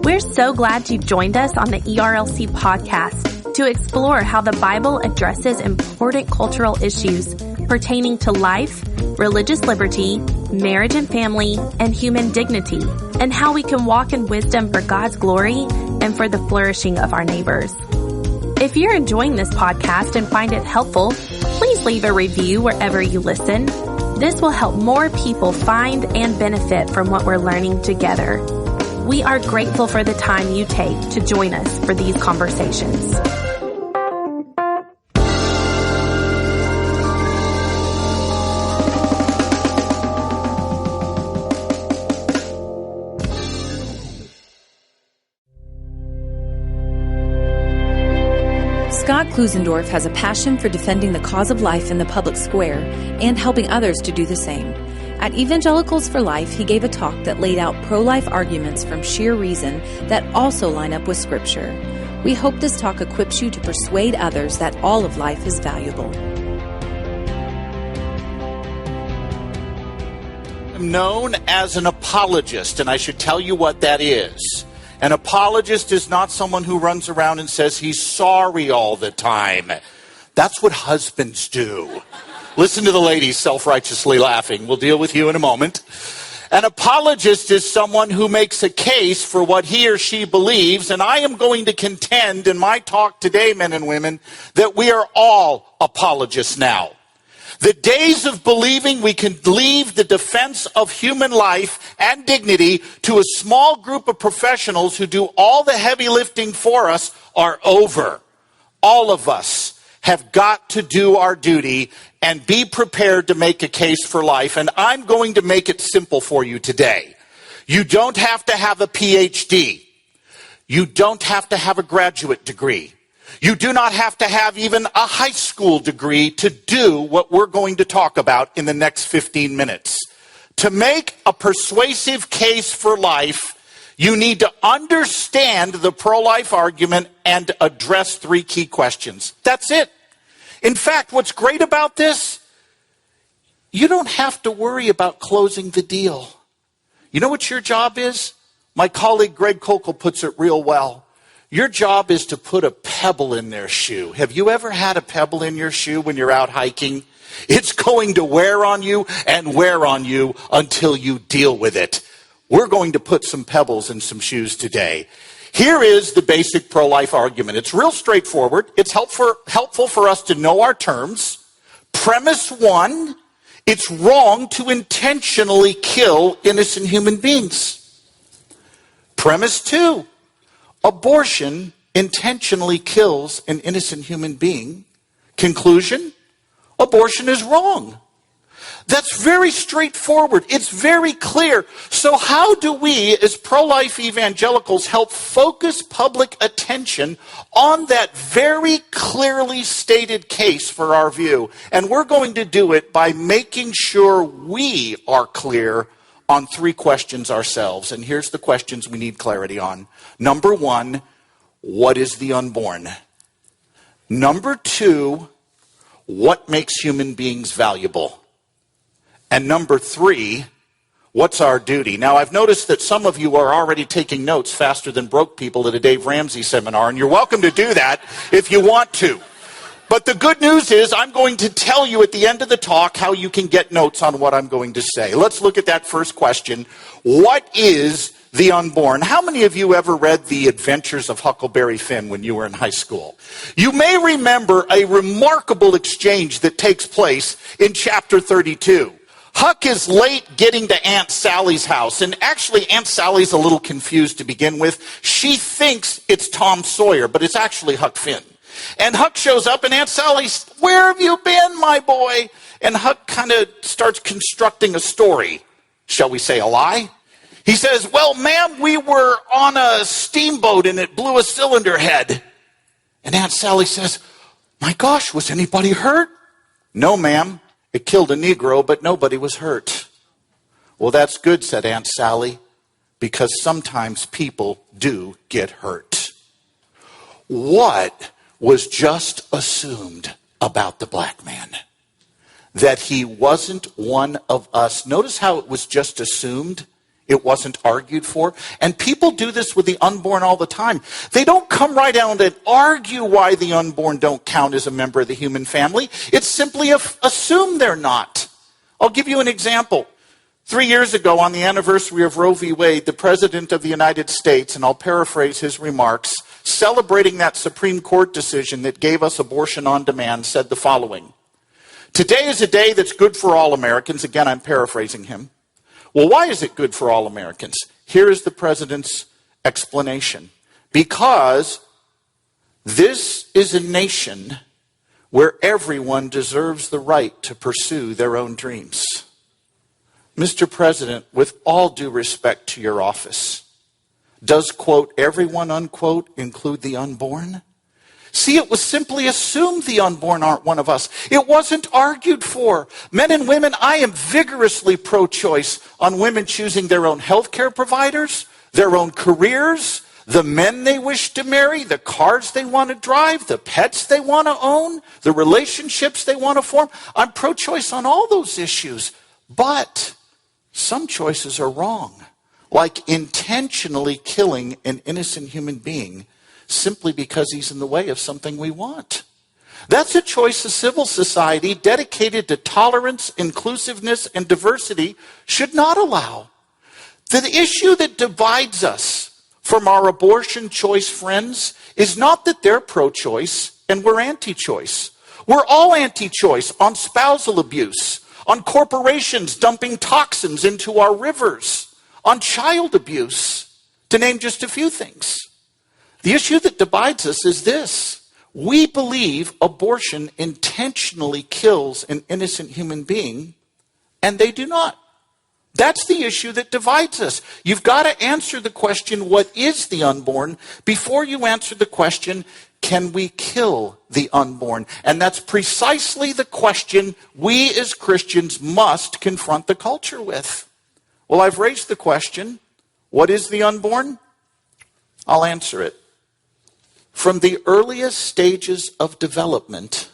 We're so glad you've joined us on the ERLC podcast to explore how the Bible addresses important cultural issues pertaining to life, religious liberty, marriage and family, and human dignity, and how we can walk in wisdom for God's glory and for the flourishing of our neighbors. If you're enjoying this podcast and find it helpful, please leave a review wherever you listen. This will help more people find and benefit from what we're learning together. We are grateful for the time you take to join us for these conversations. Scott Klusendorf has a passion for defending the cause of life in the public square and helping others to do the same. At Evangelicals for Life, he gave a talk that laid out pro-life arguments from sheer reason that also line up with Scripture. We hope this talk equips you to persuade others that all of life is valuable. I'm known as an apologist, and I should tell you what that is. An apologist is not someone who runs around and says he's sorry all the time. That's what husbands do. Listen to the ladies self-righteously laughing. We'll deal with you in a moment. An apologist is someone who makes a case for what he or she believes, and I am going to contend in my talk today, men and women, that we are all apologists now. The days of believing we can leave the defense of human life and dignity to a small group of professionals who do all the heavy lifting for us are over. All of us have got to do our duty and be prepared to make a case for life. And I'm going to make it simple for you today. You don't have to have a PhD. You don't have to have a graduate degree. You do not have to have even a high school degree to do what we're going to talk about in the next 15 minutes. To make a persuasive case for life, you need to understand the pro-life argument and address 3 key questions. That's it. In fact, what's great about this, you don't have to worry about closing the deal. You know what your job is? My colleague Greg Kokel puts it real well. Your job is to put a pebble in their shoe. Have you ever had a pebble in your shoe when you're out hiking? It's going to wear on you and wear on you until you deal with it. We're going to put some pebbles in some shoes today. Here is the basic pro-life argument. It's real straightforward. It's helpful for us to know our terms. Premise 1, it's wrong to intentionally kill innocent human beings. Premise 2, abortion intentionally kills an innocent human being. Conclusion, abortion is wrong. That's very straightforward. It's very clear. So how do we, as pro-life evangelicals, help focus public attention on that very clearly stated case for our view? And we're going to do it by making sure we are clear on 3 questions ourselves. And here's the questions we need clarity on. Number 1, what is the unborn? Number 2, what makes human beings valuable? And number 3, what's our duty? Now, I've noticed that some of you are already taking notes faster than broke people at a Dave Ramsey seminar, and you're welcome to do that if you want to. But the good news is I'm going to tell you at the end of the talk how you can get notes on what I'm going to say. Let's look at that first question. What is the unborn? How many of you ever read The Adventures of Huckleberry Finn when you were in high school? You may remember a remarkable exchange that takes place in chapter 32. Huck is late getting to Aunt Sally's house, and actually Aunt Sally's a little confused to begin with. She thinks it's Tom Sawyer, but it's actually Huck Finn. And Huck shows up, and Aunt Sally's, "Where have you been, my boy?" And Huck kind of starts constructing a story. Shall we say a lie? He says, "Well, ma'am, we were on a steamboat, and it blew a cylinder head." And Aunt Sally says, "My gosh, was anybody hurt?" "No, ma'am. It killed a Negro, but nobody was hurt." "Well, that's good," said Aunt Sally, "because sometimes people do get hurt." What was just assumed about the black man? that he wasn't one of us. Notice how it was just assumed. It wasn't argued for. And people do this with the unborn all the time. They don't come right out and argue why the unborn don't count as a member of the human family. It's simply assume they're not. I'll give you an example. 3 years ago, on the anniversary of Roe v. Wade, the President of the United States, and I'll paraphrase his remarks, celebrating that Supreme Court decision that gave us abortion on demand, said the following: "Today is a day that's good for all Americans." Again, I'm paraphrasing him. Well, why is it good for all Americans? Here is the president's explanation. Because this is a nation where everyone deserves the right to pursue their own dreams. Mr. President, with all due respect to your office, does, quote, everyone, unquote, include the unborn? See, it was simply assumed the unborn aren't one of us. It wasn't argued for. Men and women, I am vigorously pro-choice on women choosing their own healthcare providers, their own careers, the men they wish to marry, the cars they want to drive, the pets they want to own, the relationships they want to form. I'm pro-choice on all those issues. But some choices are wrong, like intentionally killing an innocent human being simply because he's in the way of something we want. That's a choice a civil society dedicated to tolerance, inclusiveness, and diversity should not allow. The issue that divides us from our abortion choice friends is not that they're pro-choice and we're anti-choice. We're all anti-choice on spousal abuse, on corporations dumping toxins into our rivers, on child abuse, to name just a few things. The issue that divides us is this: we believe abortion intentionally kills an innocent human being, and they do not. That's the issue that divides us. You've got to answer the question, what is the unborn, before you answer the question, can we kill the unborn? And that's precisely the question we as Christians must confront the culture with. Well, I've raised the question, what is the unborn? I'll answer it. From the earliest stages of development,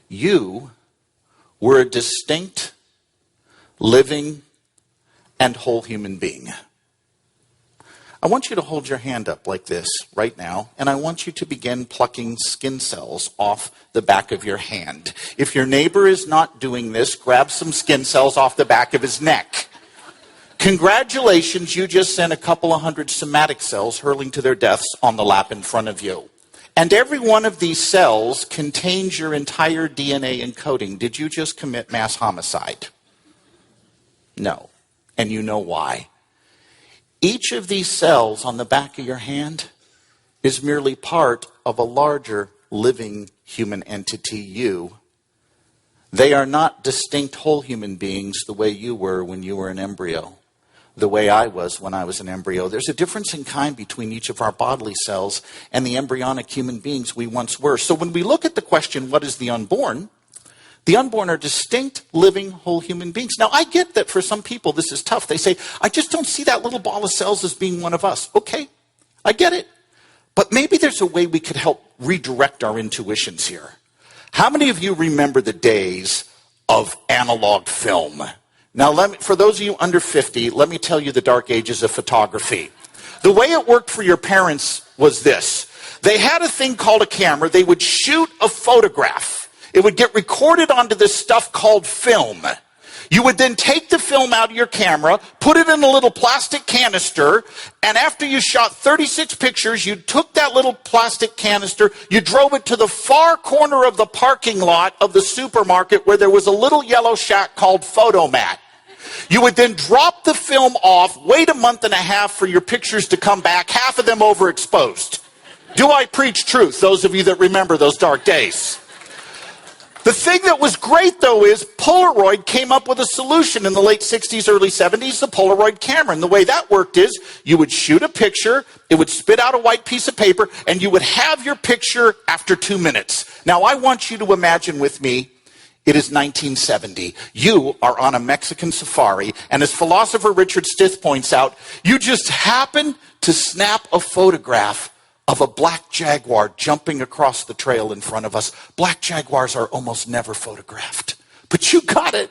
you were a distinct, living, and whole human being. I want you to hold your hand up like this right now, and I want you to begin plucking skin cells off the back of your hand. If your neighbor is not doing this, grab some skin cells off the back of his neck. Congratulations, you just sent a couple of hundred somatic cells hurling to their deaths on the lap in front of you. And every one of these cells contains your entire DNA encoding. Did you just commit mass homicide? No. And you know why. Each of these cells on the back of your hand is merely part of a larger living human entity, you. They are not distinct whole human beings the way you were when you were an embryo, the way I was when I was an embryo. There's a difference in kind between each of our bodily cells and the embryonic human beings we once were. So when we look at the question, what is the unborn are distinct, living, whole human beings. Now, I get that for some people this is tough. They say, I just don't see that little ball of cells as being one of us. Okay, I get it. But maybe there's a way we could help redirect our intuitions here. How many of you remember the days of analog film? Now, for those of you under 50, let me tell you the dark ages of photography. The way it worked for your parents was this. They had a thing called a camera. They would shoot a photograph. It would get recorded onto this stuff called film. You would then take the film out of your camera, put it in a little plastic canister, and after you shot 36 pictures, you took that little plastic canister, you drove it to the far corner of the parking lot of the supermarket where there was a little yellow shack called Photomat. You would then drop the film off, wait a month and a half for your pictures to come back, half of them overexposed. Do I preach truth, those of you that remember those dark days? The thing that was great, though, is Polaroid came up with a solution in the late 60s, early 70s, the Polaroid camera. And the way that worked is you would shoot a picture, it would spit out a white piece of paper, and you would have your picture after 2 minutes. Now, I want you to imagine with me, it is 1970. You are on a Mexican safari, and as philosopher Richard Stith points out, you just happen to snap a photograph of a black jaguar jumping across the trail in front of us. Black jaguars are almost never photographed. But you got it.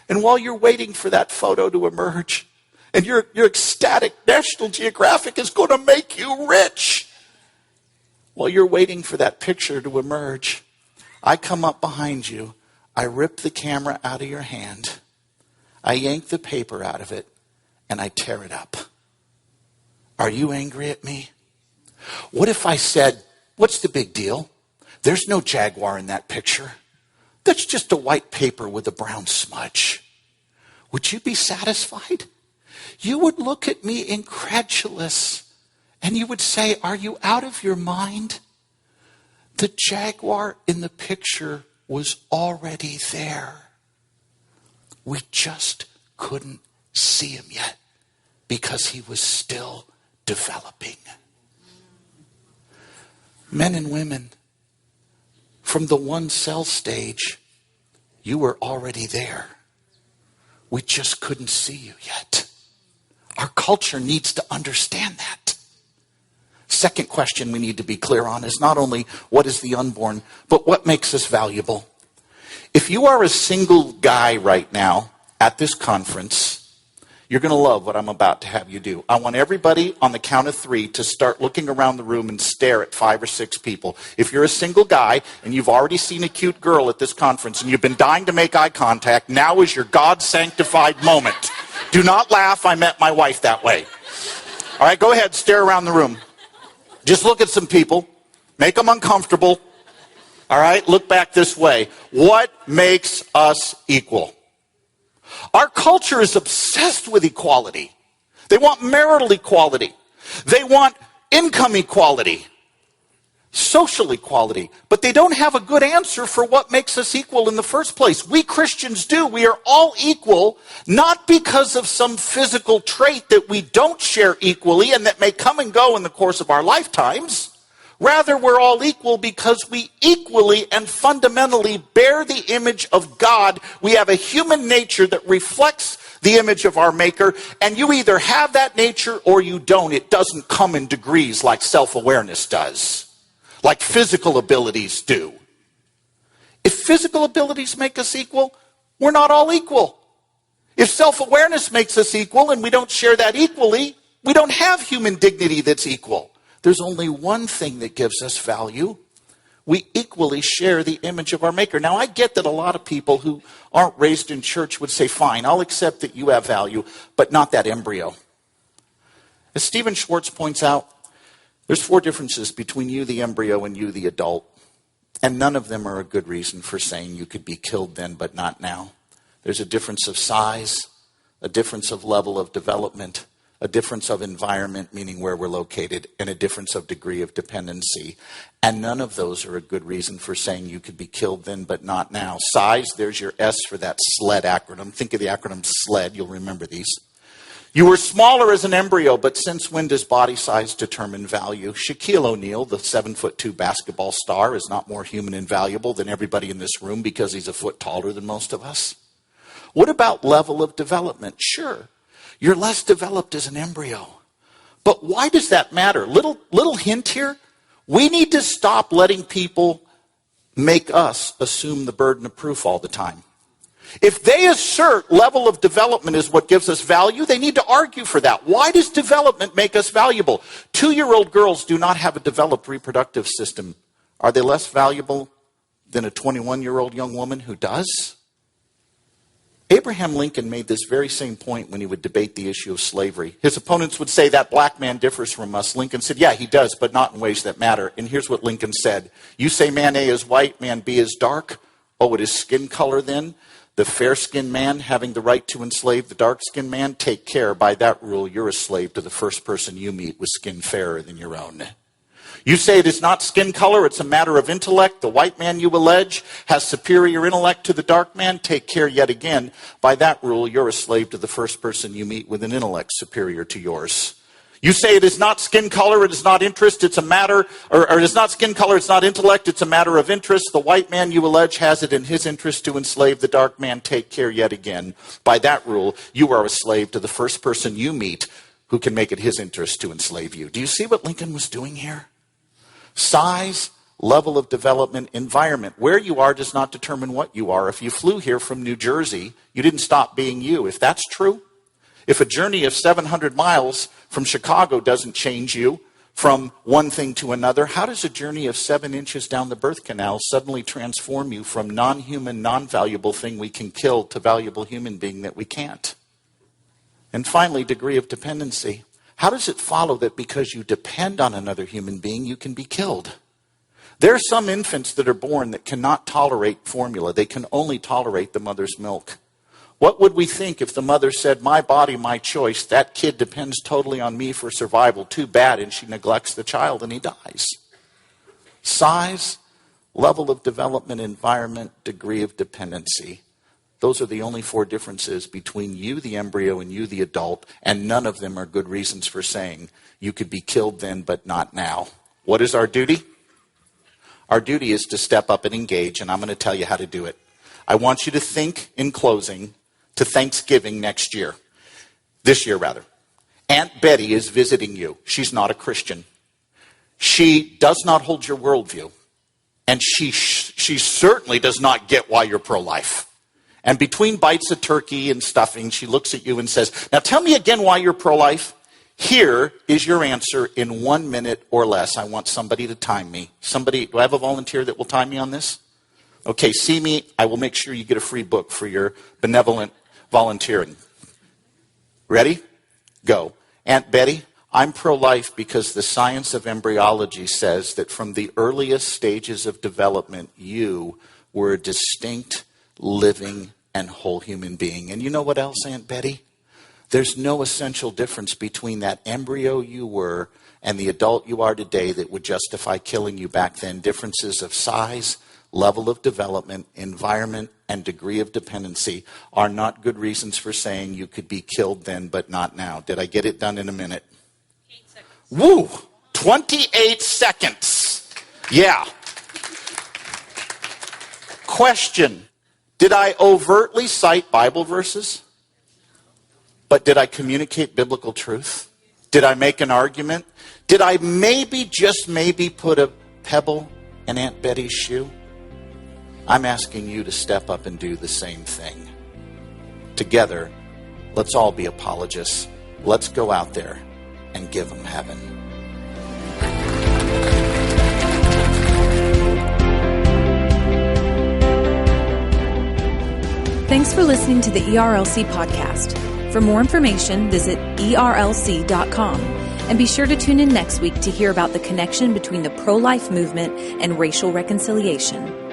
And while you're waiting for that photo to emerge, and you're ecstatic, National Geographic is going to make you rich. While you're waiting for that picture to emerge, I come up behind you, I rip the camera out of your hand, I yank the paper out of it, and I tear it up. Are you angry at me? What if I said, what's the big deal? There's no jaguar in that picture. That's just a white paper with a brown smudge. Would you be satisfied? You would look at me incredulous, and you would say, are you out of your mind? The jaguar in the picture was already there. We just couldn't see him yet because he was still developing. Men and women, from the one cell stage, you were already there. We just couldn't see you yet. Our culture needs to understand that. Second question we need to be clear on is not only what is the unborn, but what makes us valuable. If you are a single guy right now at this conference, you're going to love what I'm about to have you do. I want everybody on the count of 3 to start looking around the room and stare at 5 or 6 people. If you're a single guy and you've already seen a cute girl at this conference and you've been dying to make eye contact, now is your God-sanctified moment. Do not laugh, I met my wife that way. All right, go ahead, stare around the room. Just look at some people. Make them uncomfortable. All right, look back this way. What makes us equal? Our culture is obsessed with equality. They want marital equality. They want income equality, social equality. But they don't have a good answer for what makes us equal in the first place. We Christians do. We are all equal, not because of some physical trait that we don't share equally and that may come and go in the course of our lifetimes. Rather, we're all equal because we equally and fundamentally bear the image of God. We have a human nature that reflects the image of our Maker, and you either have that nature or you don't. It doesn't come in degrees like self-awareness does, like physical abilities do. If physical abilities make us equal, we're not all equal. If self-awareness makes us equal and we don't share that equally, we don't have human dignity that's equal. There's only one thing that gives us value. We equally share the image of our Maker. Now, I get that a lot of people who aren't raised in church would say, fine, I'll accept that you have value, but not that embryo. As Stephen Schwartz points out, there's 4 differences between you, the embryo, and you, the adult. And none of them are a good reason for saying you could be killed then, but not now. There's a difference of size, a difference of level of development, a difference of environment, meaning where we're located, and a difference of degree of dependency. And none of those are a good reason for saying you could be killed then, but not now. Size, there's your S for that SLED acronym. Think of the acronym SLED, you'll remember these. You were smaller as an embryo, but since when does body size determine value? Shaquille O'Neal, the 7'2" basketball star, is not more human and valuable than everybody in this room because he's a foot taller than most of us. What about level of development? Sure. You're less developed as an embryo. But why does that matter? Little hint here. We need to stop letting people make us assume the burden of proof all the time. If they assert level of development is what gives us value, they need to argue for that. Why does development make us valuable? 2-year-old girls do not have a developed reproductive system. Are they less valuable than a 21-year-old young woman who does? Abraham Lincoln made this very same point when he would debate the issue of slavery. His opponents would say that black man differs from us. Lincoln said, yeah, he does, but not in ways that matter. And here's what Lincoln said. You say man A is white, man B is dark. Oh, it is skin color then? The fair-skinned man having the right to enslave the dark-skinned man? Take care. By that rule, you're a slave to the first person you meet with skin fairer than your own. You say it is not skin color, it's a matter of intellect. The white man, you allege, has superior intellect to the dark man. Take care yet again. By that rule, you're a slave to the first person you meet with an intellect superior to yours. You say it is not skin color, it is not interest, it's a matter, or it is not skin color, it's not intellect, it's a matter of interest. The white man, you allege, has it in his interest to enslave the dark man. Take care yet again. By that rule, you are a slave to the first person you meet who can make it his interest to enslave you. Do you see what Lincoln was doing here? Size, level of development, environment. Where you are does not determine what you are. If you flew here from New Jersey, you didn't stop being you. If that's true, if a journey of 700 miles from Chicago doesn't change you from one thing to another, how does a journey of 7 inches down the birth canal suddenly transform you from non-human, non-valuable thing we can kill to valuable human being that we can't? And finally, degree of dependency. How does it follow that because you depend on another human being, you can be killed? There are some infants that are born that cannot tolerate formula. They can only tolerate the mother's milk. What would we think if the mother said, my body, my choice, that kid depends totally on me for survival, too bad, and she neglects the child and he dies? Size, level of development, environment, degree of dependency. Those are the only 4 differences between you, the embryo, and you, the adult, and none of them are good reasons for saying you could be killed then, but not now. What is our duty? Our duty is to step up and engage, and I'm going to tell you how to do it. I want you to think, in closing, to Thanksgiving next year. This year, rather. Aunt Betty is visiting you. She's not a Christian. She does not hold your worldview. And she certainly does not get why you're pro-life. And between bites of turkey and stuffing, she looks at you and says, now tell me again why you're pro-life. Here is your answer in 1 minute or less. I want somebody to time me. Somebody, do I have a volunteer that will time me on this? Okay, see me. I will make sure you get a free book for your benevolent volunteering. Ready? Go. Aunt Betty, I'm pro-life because the science of embryology says that from the earliest stages of development, you were a distinct, living, and whole human being. And you know what else, Aunt Betty? There's no essential difference between that embryo you were and the adult you are today that would justify killing you back then. Differences of size, level of development, environment, and degree of dependency are not good reasons for saying you could be killed then, but not now. Did I get it done in a minute? 8 seconds. Woo! 28 seconds. Yeah. Question. Did I overtly cite Bible verses? But did I communicate biblical truth? Did I make an argument? Did I maybe, just maybe, put a pebble in Aunt Betty's shoe? I'm asking you to step up and do the same thing. Together, let's all be apologists. Let's go out there and give them heaven. Thanks for listening to the ERLC podcast. For more information, visit ERLC.com. And be sure to tune in next week to hear about the connection between the pro-life movement and racial reconciliation.